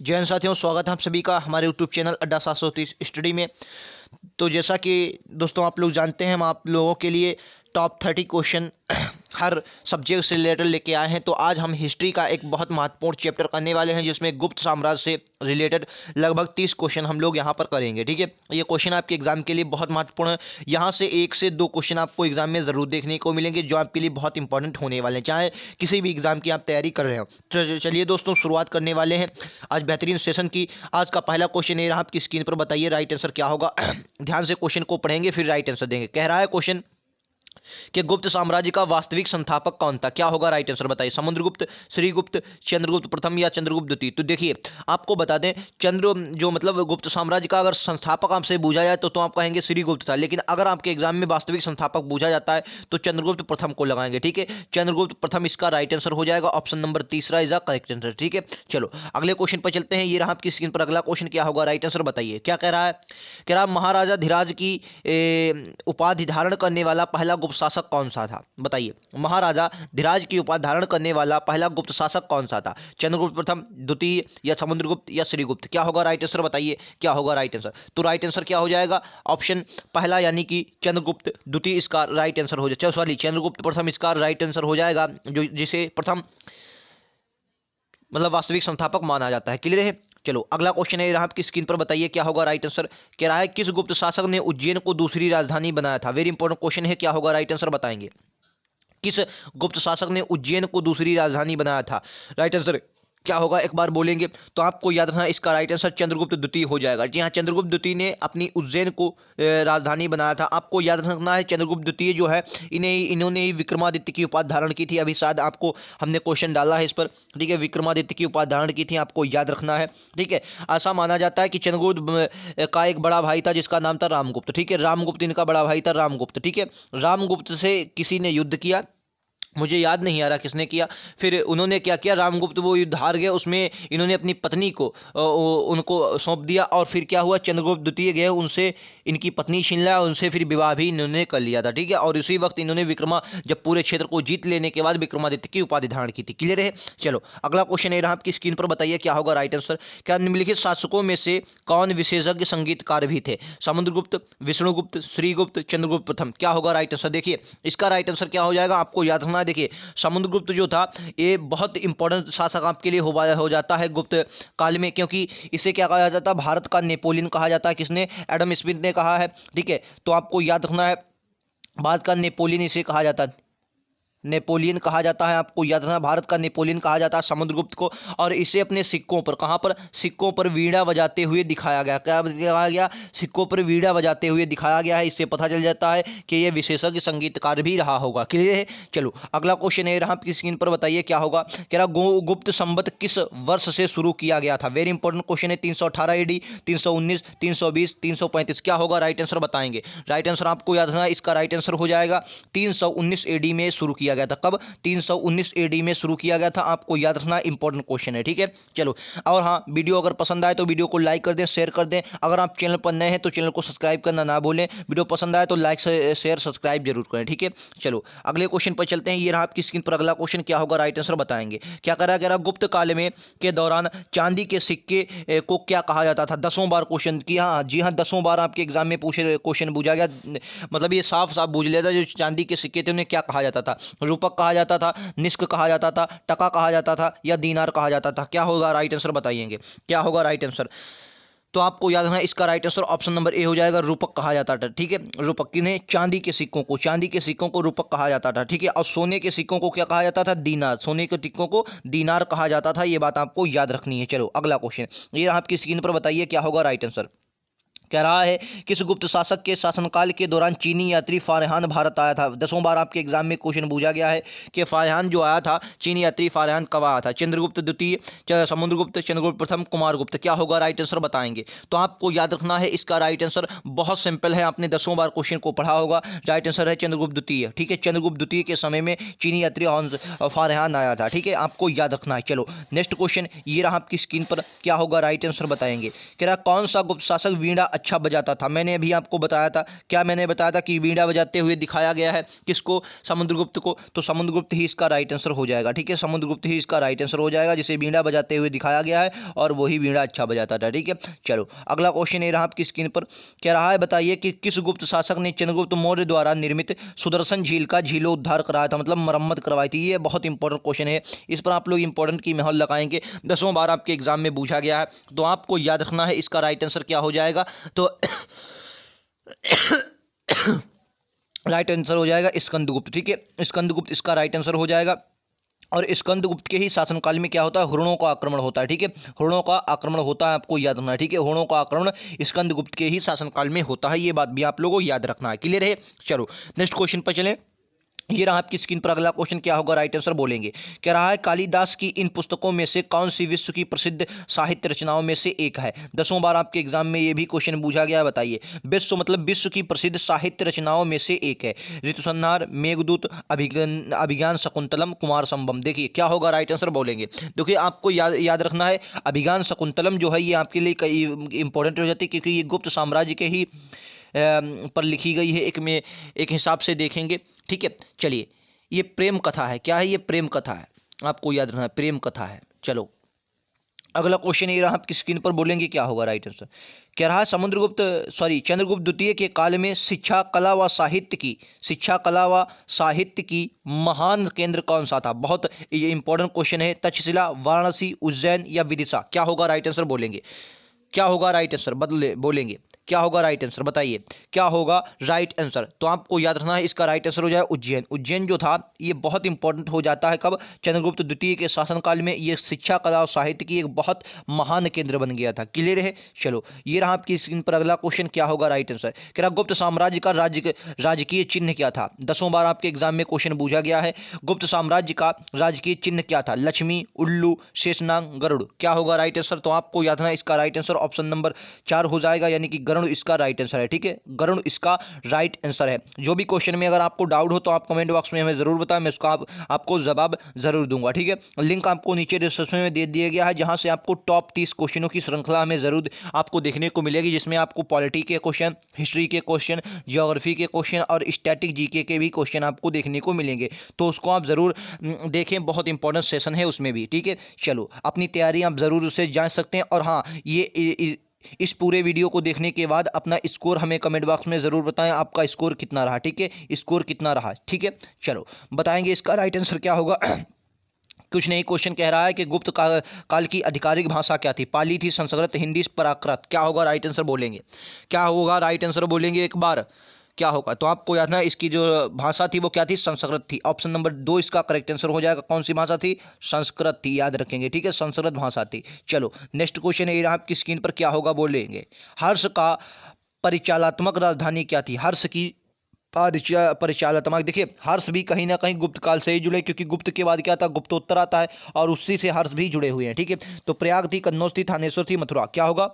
जय हिंद साथियों, स्वागत है आप सभी का हमारे यूट्यूब चैनल अड्डा 730 स्टडी में। तो जैसा कि दोस्तों आप लोग जानते हैं, हम आप लोगों के लिए टॉप 30 क्वेश्चन हर सब्जेक्ट से रिलेटेड लेके आए हैं। तो आज हम हिस्ट्री का एक बहुत महत्वपूर्ण चैप्टर करने वाले हैं, जिसमें गुप्त साम्राज्य से रिलेटेड लगभग 30 क्वेश्चन हम लोग यहाँ पर करेंगे। ठीक है, ये क्वेश्चन आपके एग्जाम के लिए बहुत महत्वपूर्ण है। यहाँ से 1 से 2 क्वेश्चन आपको एग्जाम में ज़रूर देखने को मिलेंगे, जो आपके लिए बहुत इंपॉर्टेंट होने वाले हैं, चाहे किसी भी एग्जाम की आप तैयारी कर रहे हो। तो चलिए दोस्तों, शुरुआत करने वाले हैं आज बेहतरीन सेशन की। आज का पहला क्वेश्चन ये रहा, आपकी स्क्रीन पर बताइए राइट आंसर क्या होगा। ध्यान से क्वेश्चन को पढ़ेंगे फिर राइट आंसर देंगे। कह रहा है क्वेश्चन कि गुप्त साम्राज्य का वास्तविक संस्थापक कौन था। क्या होगा राइट आंसर बताइए। समुद्रगुप्त, श्रीगुप्त, चंद्रगुप्त प्रथम या चंद्रगुप्त द्वितीय। तो देखिए, आपको बता दें, चंद्र जो मतलब गुप्त साम्राज्य का अगर संस्थापक आपसे पूछा जाए तो आप कहेंगे श्रीगुप्त था, लेकिन अगर आपके एग्जाम में वास्तविक संस्थापक पूछा जाता है तो चंद्रगुप्त प्रथम को लगाएंगे। ठीक है, चंद्रगुप्त प्रथम इसका राइट आंसर हो जाएगा। ऑप्शन नंबर तीसरा इज द करेक्ट आंसर। ठीक है, चलो अगले क्वेश्चन पर चलते हैं। ये रहा आपकी स्क्रीन पर अगला क्वेश्चन। क्या होगा राइट आंसर बताइए। क्या कह रहा है, कह रहा महाराजा धीराज की उपाधि धारण करने वाला पहला गुप्त शासक कौन सा था। बताइए, महाराजा धीराज की उपाधि धारण करने वाला पहला गुप्त शासक कौन सा था। चंद्रगुप्त प्रथम, द्वितीय या समुद्रगुप्त या श्रीगुप्त। क्या होगा राइट आंसर बताइए। क्या होगा राइट आंसर। तो राइट आंसर क्या हो जाएगा, ऑप्शन पहला यानी कि चंद्रगुप्त द्वितीय इसका राइट आंसर हो जाएगा। सॉरी, चंद्रगुप्त प्रथम इसका राइट आंसर हो जाएगा, जो जिसे प्रथम मतलब वास्तविक संस्थापक माना जाता है। क्लियर है। चलो अगला क्वेश्चन है आपकी स्क्रीन पर बताइए। क्या होगा राइट आंसर। कह रहा है किस गुप्त शासक ने उज्जैन को दूसरी राजधानी बनाया था। वेरी इंपॉर्टेंट क्वेश्चन है। क्या होगा राइट आंसर बताएंगे। किस गुप्त शासक ने उज्जैन को दूसरी राजधानी बनाया था। राइट आंसर क्या होगा, एक बार बोलेंगे तो आपको याद रखना, इसका राइट आंसर चंद्रगुप्त द्वितीय हो जाएगा। जी हाँ, चंद्रगुप्त द्वितीय ने अपनी उज्जैन को राजधानी बनाया था। आपको याद रखना है, चंद्रगुप्त द्वितीय जो है, इन्होंने विक्रमादित्य की उपाधि धारण की थी। अभी शायद आपको हमने क्वेश्चन डाला है इस पर। ठीक है, विक्रमादित्य की उपाधि धारण की थी, आपको याद रखना है। ठीक है, ऐसा माना जाता है कि चंद्रगुप्त का एक बड़ा भाई था जिसका नाम था रामगुप्त। ठीक है, रामगुप्त इनका बड़ा भाई था, रामगुप्त। ठीक है, रामगुप्त से किसी ने युद्ध किया, मुझे याद नहीं आ रहा किसने किया। फिर उन्होंने क्या किया, रामगुप्त वो युद्ध हार गए, उसमें इन्होंने अपनी पत्नी को उनको सौंप दिया। और फिर क्या हुआ, चंद्रगुप्त द्वितीय गए, उनसे इनकी पत्नी छीन लिया, उनसे फिर विवाह भी इन्होंने कर लिया था। ठीक है, और उसी वक्त इन्होंने जब पूरे क्षेत्र को जीत लेने के बाद विक्रमादित्य की उपाधि धारण की थी। क्लियर है। चलो अगला क्वेश्चन है रहा आपकी स्क्रीन पर बताइए। क्या होगा राइट आंसर। क्या निम्नलिखित शासकों में से कौन विशेषज्ञ संगीतकार भी थे। समुद्रगुप्त, विष्णुगुप्त, श्रीगुप्त, चंद्रगुप्त प्रथम। क्या होगा राइट आंसर। देखिए, इसका राइट आंसर क्या हो जाएगा, आपको याद रखना है। देखिए, समुद्रगुप्त जो था, ये बहुत इंपॉर्टेंट शासक आपके लिए हो जाता है गुप्त काल में, क्योंकि इसे क्या कहा जाता है, भारत का नेपोलियन कहा जाता है। किसने, एडम स्मिथ ने कहा है। ठीक है, तो आपको याद रखना है, भारत का नेपोलियन इसे कहा जाता है, नेपोलियन कहा जाता है। आपको याद रखना, भारत का नेपोलियन कहा जाता है समुद्रगुप्त को। और इसे अपने सिक्कों पर, कहाँ पर, सिक्कों पर वीणा बजाते हुए दिखाया गया। क्या दिखाया गया, सिक्कों पर वीणा बजाते हुए दिखाया गया है। इससे पता चल जाता है कि ये विशेषज्ञ संगीतकार भी रहा होगा। क्लियर है। चलो अगला क्वेश्चन है रहा आपकी स्क्रीन पर बताइए। क्या होगा, कह रहा गुप्त संवत किस वर्ष से शुरू किया गया था। वेरी इंपॉर्टेंट क्वेश्चन है। 318 AD, 319, 320, 335। क्या होगा राइट आंसर बताएंगे। राइट आंसर आपको याद रखना, इसका राइट आंसर हो जाएगा 319 AD में शुरू किया गया था। कब, 319 AD में शुरू किया गया था। आपको याद रखना, इंपॉर्टेंट क्वेश्चन है। ठीक है, चलो। और हाँ, वीडियो अगर पसंद आए तो वीडियो को लाइक कर दें, शेयर कर दें। अगर आप चैनल पर नए हैं तो चैनल को सब्सक्राइब करना ना भूलें। वीडियो पसंद आए तो लाइक शेयर सब्सक्राइब जरूर करें। ठीक है, चलो अगले क्वेश्चन पर चलते हैं। ये रहा आपकी स्क्रीन पर अगला क्वेश्चन। क्या होगा राइट आंसर बताएंगे। क्या कह रहा, गुप्त काल में के दौरान चांदी के सिक्के को क्या कहा जाता था। 10 बार क्वेश्चन की, हाँ जी हाँ, 10 बार आपके एग्जाम में क्वेश्चन पूछा गया। मतलब ये साफ साफ पूछ लिया था, जो चांदी के सिक्के थे उन्हें क्या कहा जाता था। रूपक कहा जाता था, निष्क कहा जाता था, टका कहा जाता था, या दीनार कहा जाता था। क्या होगा राइट आंसर बताइएंगे। क्या होगा राइट आंसर। तो आपको याद रखना, इसका right answer option number A हो जाएगा, रूपक कहा जाता था। ठीक है, रूपक किन्हें, चांदी के सिक्कों को, चांदी के सिक्कों को रूपक कहा जाता था। ठीक है, और सोने के सिक्कों को क्या कहा जाता था, दीनार, सोने के सिक्कों को दीनार कहा जाता था। ये बात आपको याद रखनी है। चलो अगला क्वेश्चन, ये आपकी स्क्रीन पर बताइए। क्या होगा राइट आंसर। कह रहा है किस गुप्त शासक के शासनकाल के दौरान चीनी यात्री फारहान भारत आया था। 10 बार आपके एग्जाम में क्वेश्चन पूछा गया है कि फारहान जो आया था, चीनी यात्री फारहान कब आया था। चंद्रगुप्त द्वितीय, समुद्रगुप्त, चंद्रगुप्त प्रथम, कुमारगुप्त। क्या होगा राइट आंसर बताएंगे। तो आपको याद रखना है, इसका राइट आंसर बहुत सिंपल है, आपने 10 बार क्वेश्चन को पढ़ा होगा। राइट आंसर है चंद्रगुप्त द्वितीय। ठीक है, चंद्रगुप्त द्वितीय के समय में चीनी यात्री फारहान आया था। ठीक है, आपको याद रखना है। चलो नेक्स्ट क्वेश्चन, ये रहा आपकी स्क्रीन पर। क्या होगा राइट आंसर बताएंगे। कह रहा कौन सा गुप्त शासक वीणा अच्छा बजाता था। मैंने अभी आपको बताया था, क्या मैंने बताया था कि वीणा बजाते हुए दिखाया गया है किसको, समुद्रगुप्त को। तो समुद्रगुप्त ही इसका राइट आंसर हो जाएगा, ठीक है, समुद्रगुप्त ही इसका राइट आंसर हो जाएगा, जिसे वीणा बजाते हुए दिखाया गया है और वही वीणा अच्छा बजाता था, ठीक है। चलो अगला क्वेश्चन ये रहा आपकी स्क्रीन पर, क्या रहा है, बताइए कि किस गुप्त शासक ने चंद्रगुप्त मौर्य द्वारा निर्मित सुदर्शन झील का झीलोद्धार कराया था, मतलब मरम्मत करवाई थी। ये बहुत इंपॉर्टेंट क्वेश्चन है, इस पर आप लोग इंपॉर्टेंट की महल लगाएंगे, 10वां बार आपके एग्जाम में पूछा गया है, तो आपको याद रखना है इसका राइट आंसर क्या हो जाएगा। तो राइट आंसर हो जाएगा स्कंदगुप्त, ठीक है, स्कंदगुप्त इसका राइट आंसर हो जाएगा। और स्कंदगुप्त के ही शासनकाल में क्या होता है, हुरणों का आक्रमण होता है, ठीक है, हुरणों का आक्रमण होता है, आपको याद रखना है, ठीक है, हुरणों का आक्रमण स्कंदगुप्त के ही शासनकाल में होता है, ये बात भी आप लोगों को याद रखना है। क्लियर है। चलो नेक्स्ट क्वेश्चन पर चलें। ये रहा आपकी स्क्रीन पर अगला क्वेश्चन, क्या होगा, राइट आंसर बोलेंगे। क्या रहा है, कालिदास की इन पुस्तकों में से कौन सी विश्व की प्रसिद्ध साहित्य रचनाओं में से एक है। 10वां बार आपके एग्जाम में ये भी क्वेश्चन पूछा गया है, बताइए। विश्व मतलब विश्व की प्रसिद्ध साहित्य रचनाओं में से एक है। ऋतुसंहार, मेघदूत, अभिज्ञान शकुंतलम, कुमार संभव। देखिए क्या होगा, राइट आंसर बोलेंगे। देखिए आपको याद रखना है, अभिज्ञान शकुंतलम जो है ये आपके लिए कई इंपॉर्टेंट हो जाती है, क्योंकि ये गुप्त साम्राज्य के ही पर लिखी गई है, एक हिसाब से देखेंगे, ठीक है। चलिए ये प्रेम कथा है, क्या है, ये प्रेम कथा है, आपको याद रखना है, प्रेम कथा है। चलो अगला क्वेश्चन ये रहा आपकी स्क्रीन पर, बोलेंगे क्या होगा राइट आंसर। क्या रहा, चंद्रगुप्त द्वितीय के काल में शिक्षा कला व साहित्य की महान केंद्र कौन सा था। बहुत ये इंपॉर्टेंट क्वेश्चन है। तक्षशिला, वाराणसी, उज्जैन या विदिशा। क्या होगा राइट आंसर बोलेंगे, क्या होगा राइट आंसर बोलेंगे, क्या होगा राइट आंसर, बताइए क्या होगा राइट आंसर। तो आपको याद रखना है इसका राइट आंसर हो जाए उज्जैन। उज्जैन जो था ये बहुत इंपॉर्टेंट हो जाता है कब, चंद्रगुप्त द्वितीय के शासनकाल में ये शिक्षा कला और साहित्य की एक बहुत महान केंद्र बन गया था। क्लियर है। चलो ये रहा आपकी स्क्रीन पर अगला क्वेश्चन, क्या होगा राइट आंसर। क्या गुप्त साम्राज्य का राजकीय चिन्ह क्या था। 10वां बार आपके एग्जाम में क्वेश्चन पूछा गया है, गुप्त साम्राज्य का राजकीय चिन्ह क्या था। लक्ष्मी, उल्लू, शेषनाग, गरुड़। क्या होगा राइट आंसर। तो आपको याद रखना इसका राइट आंसर ऑप्शन नंबर 4 हो जाएगा, यानी कि गरुड़ इसका राइट आंसर है, ठीक है, गरुड़ इसका राइट आंसर है। जो भी क्वेश्चन में अगर आपको डाउट हो तो आप कमेंट बॉक्स में हमें जरूर बताएं, मैं उसका आपको जवाब जरूर दूंगा, ठीक है। लिंक आपको नीचे डिस्क्रिप्शन में दे दिया गया है, जहां से आपको टॉप 30 क्वेश्चनों की श्रृंखला हमें जरूर आपको देखने को मिलेगी, जिसमें आपको पॉलिटी के क्वेश्चन, हिस्ट्री के क्वेश्चन, ज्योग्राफी के क्वेश्चन और स्टैटिक जीके के भी क्वेश्चन आपको देखने को मिलेंगे, तो उसको आप जरूर देखें, बहुत इंपॉर्टेंट सेशन है उसमें भी, ठीक है। चलो अपनी तैयारी आप जरूर उससे जान सकते हैं। और हाँ, ये इस पूरे वीडियो को देखने के बाद अपना स्कोर हमें कमेंट बॉक्स में ज़रूर बताएं, आपका स्कोर कितना रहा, ठीक है, स्कोर कितना रहा, ठीक है। चलो बताएंगे इसका राइट आंसर क्या होगा। कुछ नहीं, क्वेश्चन कह रहा है कि गुप्त काल की आधिकारिक भाषा क्या थी। पाली थी, संस्कृत, हिंदी, प्राकृत। क्या होगा राइट आंसर बोलेंगे, क्या होगा राइट आंसर बोलेंगे एक बार, क्या होगा। तो आपको याद ना, इसकी जो भाषा थी वो क्या थी, संस्कृत थी। ऑप्शन नंबर 2 इसका करेक्ट आंसर हो जाएगा। कौन सी भाषा थी, संस्कृत थी, याद रखेंगे, ठीक है, संस्कृत भाषा थी। चलो नेक्स्ट क्वेश्चन ये रहा आपकी स्क्रीन पर, क्या होगा बोलेंगे। हर्ष का परिचालनात्मक राजधानी क्या थी। हर्ष की परिचालनात्मक, देखिए हर्ष भी कहीं ना कहीं गुप्त काल से ही जुड़े, क्योंकि गुप्त के बाद क्या था, गुप्तोत्तर आता है और उसी से हर्ष भी जुड़े हुए हैं, ठीक है। तो प्रयाग थी, कन्नौज थी, थानेश्वर थी, मथुरा। क्या होगा,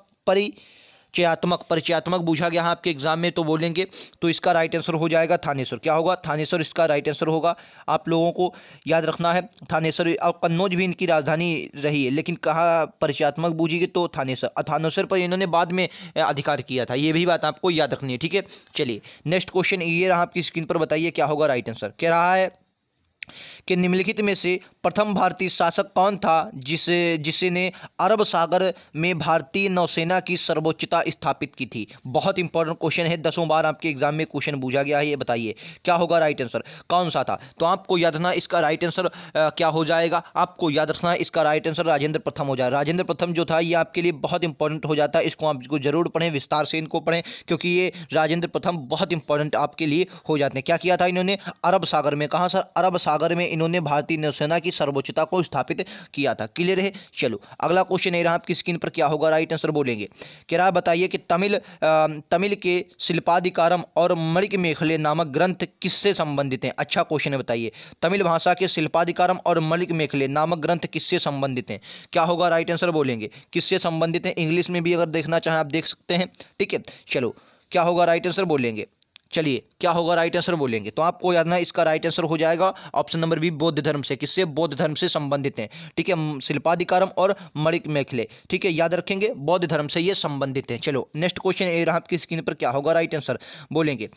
परिचयात्मक पूछा गया है आपके एग्जाम में, तो बोलेंगे तो इसका राइट आंसर हो जाएगा थानेश्वर। क्या होगा, थानेश्वर इसका राइट आंसर होगा। आप लोगों को याद रखना है थानेश्वर, और कन्नौज भी इनकी राजधानी रही है, लेकिन कहाँ परिचयात्मक बूझी गई, तो थानेश्वर। थानेश्वर पर इन्होंने बाद में अधिकार किया था, ये भी बात आपको याद रखनी है, ठीक है। चलिए नेक्स्ट क्वेश्चन ये रहा आपकी स्क्रीन पर, बताइए क्या होगा राइट आंसर। कह रहा है कि निम्नलिखित में से प्रथम भारतीय शासक कौन था जिसने अरब सागर में भारतीय नौसेना की सर्वोच्चता स्थापित की थी। बहुत इंपॉर्टेंट क्वेश्चन है, 10वां बार आपके एग्जाम में क्वेश्चन पूछा गया है, ये बताइए क्या होगा राइट आंसर, कौन सा था। तो आपको याद रखना इसका राइट आंसर क्या हो जाएगा, आपको याद रखना इसका राइट आंसर राजेंद्र प्रथम हो जाएगा। राजेंद्र प्रथम जो था ये आपके लिए बहुत इंपॉर्टेंट हो जाता है, इसको आपको जरूर पढ़ें, विस्तार से इनको पढ़ें, क्योंकि ये राजेंद्र प्रथम बहुत इंपॉर्टेंट आपके लिए हो जाते हैं। क्या किया था इन्होंने, अरब सागर में, कहाँ सर, अरब सागर में इन्होंने भारतीय नौसेना की सर्वोच्चता को स्थापित किया था। क्लियर है। चलो अगला क्वेश्चन ये रहा आपकी स्क्रीन पर, क्या होगा राइट आंसर बोलेंगे। क्या रहा, बताइए कि तमिल के शिल्पाधिकारम और मणिक मेखले नामक ग्रंथ किससे संबंधित हैं। अच्छा क्वेश्चन है, बताइए तमिल भाषा के शिल्पाधिकारम और मणिक मेखले नामक ग्रंथ किससे संबंधित हैं। क्या होगा राइट आंसर बोलेंगे, किससे संबंधित हैं। इंग्लिश में भी अगर देखना चाहें आप देख सकते हैं, ठीक है। चलो क्या होगा राइट आंसर बोलेंगे, चलिए क्या होगा राइट आंसर बोलेंगे, तो आपको याद ना इसका राइट आंसर हो जाएगा ऑप्शन नंबर बी, बौद्ध धर्म से। किससे? बौद्ध धर्म से संबंधित हैं, ठीक है, शिल्पाधिकारम और मणिक मेखले, ठीक है, याद रखेंगे बौद्ध धर्म से ये संबंधित हैं। चलो नेक्स्ट क्वेश्चन ए रहा आपकी स्क्रीन पर, क्या होगा राइट आंसर बोलेंगे,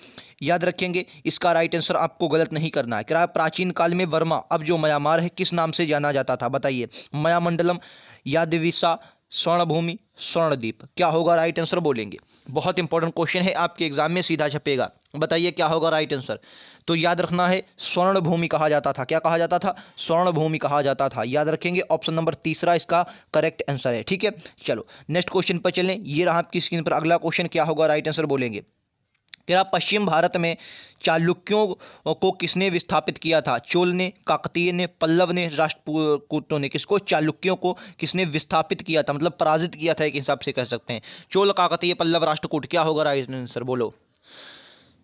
याद रखेंगे इसका राइट आंसर आपको गलत नहीं करना है। क्या प्राचीन काल में वर्मा, अब जो म्यांमार है, किस नाम से जाना जाता था? बताइए, मायामंडलम, यादविसा, स्वर्णभूमि, स्वर्णद्वीप, क्या होगा राइट आंसर बोलेंगे। बहुत इंपॉर्टेंट क्वेश्चन है, आपके एग्जाम में सीधा छपेगा। बताइए क्या होगा राइट आंसर, तो याद रखना है स्वर्णभूमि कहा जाता था। क्या कहा जाता था? स्वर्णभूमि कहा जाता था, याद रखेंगे ऑप्शन नंबर तीसरा इसका करेक्ट आंसर है, ठीक है। चलो नेक्स्ट क्वेश्चन पर चलें, ये रहा आपकी स्क्रीन पर अगला क्वेश्चन, क्या होगा राइट आंसर बोलेंगे। क्या पश्चिम भारत में चालुक्यों को किसने विस्थापित किया था? चोल ने, काकतीय ने, पल्लव ने, राष्ट्रकूटों ने। किसको? चालुक्यों को किसने विस्थापित किया था, मतलब पराजित किया था, एक हिसाब से कह सकते हैं। चोल, काकतीय, पल्लव, राष्ट्रकूट, क्या होगा राइट आंसर बोलो।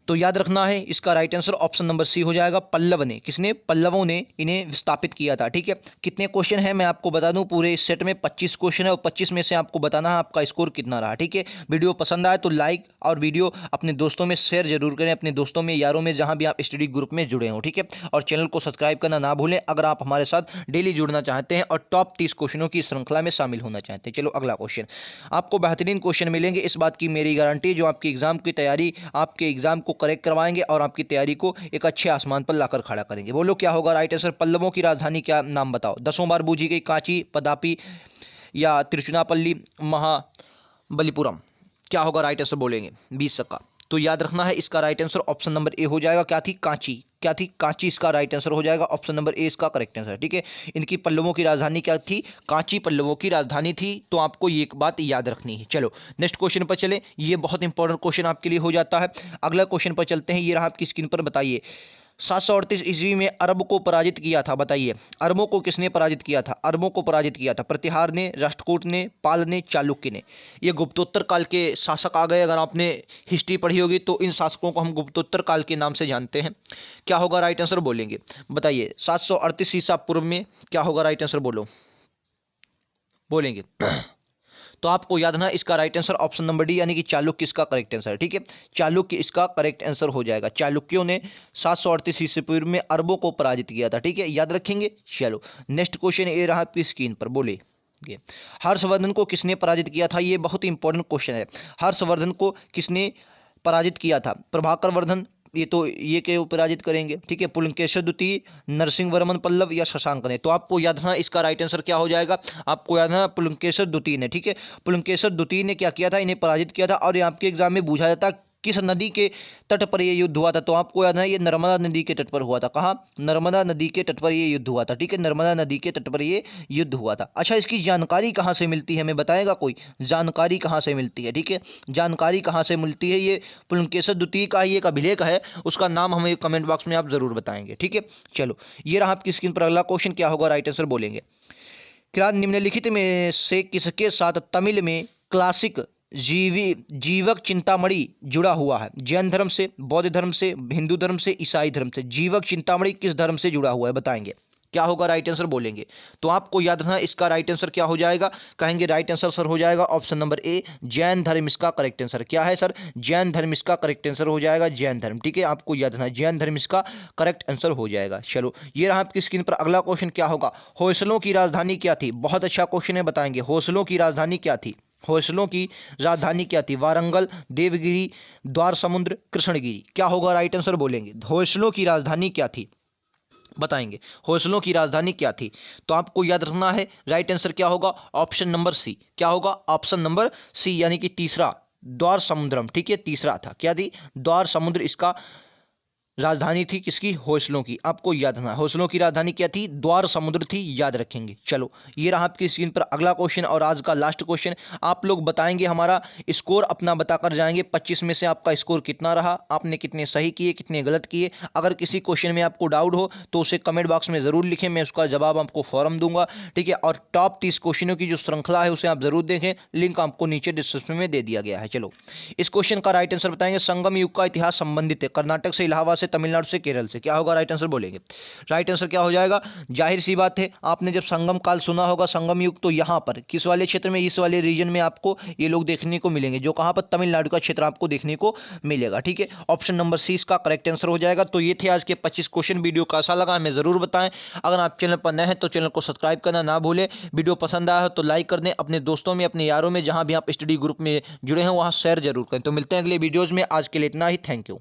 तो याद रखना है इसका right answer option number C हो जाएगा, पल्लव ने। किसने? पल्लवों ने इन्हें विस्थापित किया था, ठीक है। कितने क्वेश्चन है मैं आपको बता दूं, पूरे इस सेट में 25 क्वेश्चन है और 25 में से आपको बताना है आपका स्कोर कितना रहा, ठीक है। वीडियो पसंद आए तो लाइक और वीडियो अपने दोस्तों में शेयर जरूर करें, अपने दोस्तों में, यारों में, जहां भी आप स्टडी ग्रुप में जुड़े हों, ठीक है। और चैनल को सब्सक्राइब करना ना भूलें अगर आप हमारे साथ डेली जुड़ना चाहते हैं और टॉप 30 क्वेश्चनों की श्रृंखला में शामिल होना चाहते हैं। चलो अगला क्वेश्चन, आपको बेहतरीन क्वेश्चन मिलेंगे, इस बात की मेरी गारंटी, जो आपकी एग्जाम की तैयारी, आपके एग्जाम को करेक्ट करवाएंगे और आपकी तैयारी को एक अच्छे आसमान पर लाकर खड़ा करेंगे। बोलो क्या होगा राइट आंसर। पल्लवों की राजधानी क्या, नाम बताओ। 10 बार बूझी गई कांची, पदापी या तिरुचुनापल्ली, महाबलीपुरम, क्या होगा राइट आंसर बोलेंगे 20 का। तो याद रखना है इसका right answer option number A हो जाएगा, क्या थी? कांची। क्या थी? कांची इसका राइट आंसर हो जाएगा, ऑप्शन नंबर ए इसका करेक्ट आंसर, ठीक है। इनकी पल्लवों की राजधानी क्या थी? कांची पल्लवों की राजधानी थी, तो आपको ये एक बात याद रखनी है। चलो नेक्स्ट क्वेश्चन पर चले, ये बहुत इंपॉर्टेंट क्वेश्चन आपके लिए हो जाता है। अगला क्वेश्चन पर चलते हैं, ये रहा आपकी स्क्रीन पर, बताइए 738 ईस्वी में अरब को पराजित किया था। बताइए अरबों को किसने पराजित किया था? अरबों को पराजित किया था प्रतिहार ने, राष्ट्रकूट ने, पाल ने, चालुक्य ने। ये गुप्तोत्तर काल के शासक आ गए। अगर आपने हिस्ट्री पढ़ी होगी तो इन शासकों को हम गुप्तोत्तर काल के नाम से जानते हैं। क्या होगा राइट आंसर बोलेंगे, बताइए 738 ईसा पूर्व में, क्या होगा राइट आंसर बोलो बोलेंगे। तो आपको याद ना इसका right answer option number D यानी कि चालुक्य इसका करेक्ट आंसर है, ठीक है। चालुक्य इसका करेक्ट आंसर हो जाएगा। चालुक्यों ने 738 ईस्वी पूर्व में अरबों को पराजित किया था, ठीक है, याद रखेंगे। चलो नेक्स्ट क्वेश्चन ये रहा आपकी स्क्रीन पर, बोले हर्षवर्धन को किसने पराजित किया था? ये बहुत इंपॉर्टेंट क्वेश्चन है। हर्षवर्धन को किसने पराजित किया था? प्रभाकर वर्धन, ये तो ये के पराजित करेंगे, ठीक है, पुलकेशिर द्वितीय, नरसिंह वर्मन पल्लव या शशांक ने। तो आपको याद रखना इसका राइट आंसर क्या हो जाएगा, आपको याद रखना पुलकेशिर द्वितीय ने, ठीक है। पुलकेशिर द्वितीय ने क्या किया था? इन्हें पराजित किया था। और ये आपके एग्जाम में पूछा जाता है किस नदी के तट पर ये युद्ध हुआ था, तो आपको याद है ये नर्मदा नदी के तट पर हुआ था। कहाँ? नर्मदा नदी के तट पर ये युद्ध हुआ था, ठीक है, नर्मदा नदी के तट पर ये युद्ध हुआ था। अच्छा इसकी जानकारी कहाँ से मिलती है, हमें बताएगा कोई? जानकारी कहाँ से मिलती है, ठीक है, जानकारी कहाँ से मिलती है? ये पुलकेशिर द्वितीय का ही एक अभिलेख है, उसका नाम हमें कमेंट बॉक्स में आप जरूर बताएंगे, ठीक है। चलो ये रहा आपकी स्क्रीन पर अगला क्वेश्चन, क्या होगा राइट आंसर बोलेंगे। क्या निम्नलिखित में से किसके साथ तमिल में क्लासिक जीवक चिंतामणि जुड़ा हुआ है? जैन धर्म से, बौद्ध धर्म से, हिंदू धर्म से, ईसाई धर्म से। जीवक चिंतामणि किस धर्म से जुड़ा हुआ है बताएंगे, क्या होगा राइट आंसर बोलेंगे। तो आपको याद रखना इसका राइट आंसर क्या हो जाएगा, कहेंगे राइट आंसर सर हो जाएगा ऑप्शन नंबर ए, जैन धर्म इसका करेक्ट आंसर। क्या है सर? जैन धर्म इसका करेक्ट आंसर हो जाएगा, जैन धर्म, ठीक है, आपको याद रखना जैन धर्म इसका करेक्ट आंसर हो जाएगा। चलो ये रहा आपकी स्क्रीन पर अगला क्वेश्चन, क्या होगा। होयसलों की राजधानी क्या थी? बहुत अच्छा क्वेश्चन है, बताएंगे होयसलों की राजधानी क्या थी? होयसलों की राजधानी क्या थी? वारंगल, देवगिरी, द्वार समुद्र, कृष्णगिरी, क्या होगा राइट आंसर बोलेंगे। होयसलों की राजधानी क्या थी बताएंगे, होयसलों की राजधानी क्या थी? तो आपको याद रखना है राइट आंसर क्या होगा, ऑप्शन नंबर सी। क्या होगा? ऑप्शन नंबर सी यानी कि तीसरा, द्वार समुद्रम, ठीक है, तीसरा था। क्या थी? द्वार समुद्र इसका राजधानी थी, किसकी? होयसलों की। आपको याद रखना होयसलों की राजधानी क्या थी? द्वार समुद्र थी, याद रखेंगे। चलो ये रहा आपकी स्क्रीन पर अगला क्वेश्चन और आज का लास्ट क्वेश्चन। आप लोग बताएंगे, हमारा स्कोर अपना बताकर जाएंगे, 25 में से आपका स्कोर कितना रहा, आपने कितने सही किए, कितने गलत किए। अगर किसी क्वेश्चन में आपको डाउट हो तो उसे कमेंट बॉक्स में ज़रूर लिखें, मैं उसका जवाब आपको फौरन दूंगा, ठीक है। और टॉप 30 क्वेश्चनों की जो श्रृंखला है उसे आप जरूर देखें, लिंक आपको नीचे डिस्क्रिप्शन में दे दिया गया है। चलो इस क्वेश्चन का राइट आंसर बताएंगे। संगम युग का इतिहास संबंधित है, कर्नाटक से, इलाहाबाद से, से, तमिलनाडु से, केरल से। क्या होगा राइट आंसर बोलेंगे। राइट आंसर क्या हो जाएगा, जाहिर सी बात है आपने जब संगम काल सुना होगा, संगम युग, तो यहाँ पर किस वाले क्षेत्र में, इस वाले रीजन में आपको ये लोग देखने को मिलेंगे, जो कहाँ पर, तमिलनाडु का क्षेत्र आपको देखने को मिलेगा। ठीक है, ऑप्शन नंबर सी इसका करेक्ट आंसर हो जाएगा। तो ये थे आज के 25 क्वेश्चन। वीडियो कैसा लगा हमें जरूर बताएं। अगर आप चैनल पर नए हैं तो चैनल को सब्सक्राइब करना ना भूलें। वीडियो पसंद आया हो तो लाइक कर दें, अपने दोस्तों में, अपने यारों में, जहां भी आप स्टडी ग्रुप में जुड़े हैं वहां शेयर जरूर करें। तो मिलते हैं अगले वीडियोज़ में, आज के लिए इतना ही। Thank you.